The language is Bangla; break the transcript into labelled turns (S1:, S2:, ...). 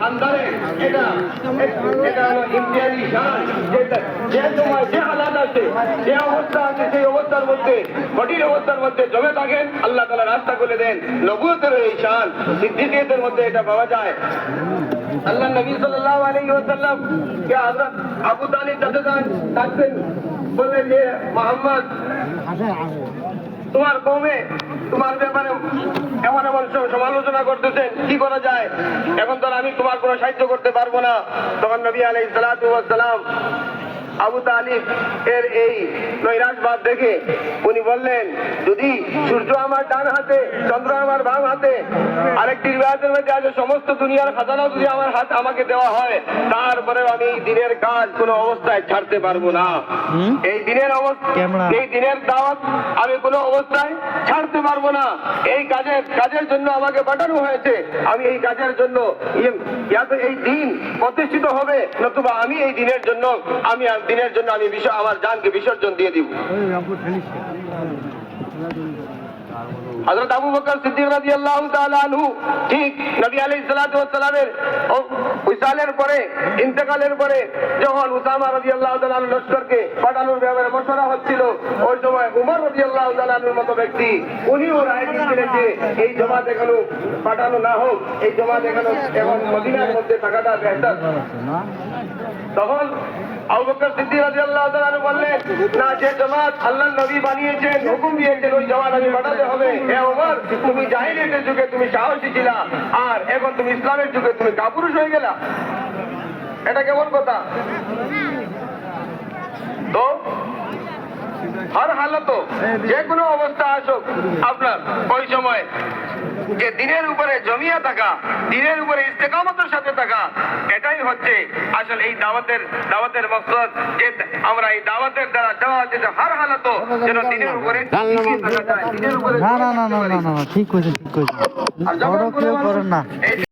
S1: আন্দারে এটা হলো ইমতিয়াজি শান। যে সময় যে হালাত আছে, যে অবস্থা আছে, সেই অবস্থার মধ্যে, কঠিন অবস্থার মধ্যে জমে থাকেন, আল্লাহ তাআলা রাস্তা করে দেন। নবুয়তের এই শান সিদ্দিকিয়তের মধ্যে এটা পাওয়া যায়। আল্লাহ নবী সাল্লাল্লাহু আলাইহি ওয়াসাল্লাম কে হযরত আবু তালিব ডাকতেন, বললেন যে মুহাম্মদ, তোমার কওমে তোমার ব্যাপারে এমন এমন সমালোচনা করতেছেন, কি করা যায়? এখন তো আমি তোমার কোনো সাহায্য করতে পারবো না। তখন নবী আলাইহিস সালাতু ওয়াস সালাম আবু তালিব এর এই নৈরাশ ভাব দেখে উনি বললেন, যদি সূর্য আমার ডান হাতে, চন্দ্র আমার বাম হাতে, আরেকটি রিওয়ায়াতের মধ্যে আছে সমস্ত দুনিয়ার খাজানা যদি আমাকে দেওয়া হয়, তারপরেও আমি এই দিনের কাজ কোনো অবস্থায় ছাড়তে পারবো না। এই দিনের দাওয়াত আমি কোনো অবস্থায় ছাড়তে পারবো না। এই কাজের জন্য আমাকে পাঠানো হয়েছে। আমি এই কাজের জন্য এই দিন প্রতিষ্ঠিত হবে, নতুবা আমি এই দিনের জন্য আমি আমার জানকে বিসর্জন দিয়ে দিব। হযরত আবু বকর সিদ্দিক রাদিয়াল্লাহু তাআলা আনহু ঠিক নবী আলাইহিস সালাতু ওয়াস সালামের উসালের পরে, ইন্তেকালের পরে যখন উসামা রাদিয়াল্লাহু তাআলা লশকরকে পাঠানোর ব্যাপারে মশওয়ারা হচ্ছিল, ওই সময় উমর রাদিয়াল্লাহু তাআলা এর মতো ব্যক্তি উনিও রায় দিয়েছিলেন যে এই জমাত এখনো পাঠানো না হোক, এই জমাত এখন মদিনার মধ্যে থাকাটা বেহতর। তখন আবু বকর সিদ্দিক রাদিয়াল্লাহু তাআলা বললেন, না, যে জামাত আল্লাহর নবী বানিয়েছেন, হুকুম দিয়েছেন, ওই জামাত আমি পাঠাতে হবে। হে ওমর, তুমি জাহিলিয়াতের যুগে তুমি সাহসী ছিলা, আর এখন তুমি ইসলামের যুগে তুমি কাপুরুষ হয়ে গেলা। এটা কেমন কথা? তো হর হালত, যে কোনো অবস্থা আসুক, আপনার ওই সময় যে দিনের উপরে জমিয়া থাকা, দিনের উপরে ইস্তেকামতের সাথে থাকা, এটাই হচ্ছে আসলে এই দাওয়াতের মকসদ। যে আমরা এই দাওয়াতের দ্বারা দেওয়া হচ্ছে যে হর হালত যেন দিনের উপরে থাকা যায়, দিনের উপরে
S2: না ঠিক কইছেন। আর যখন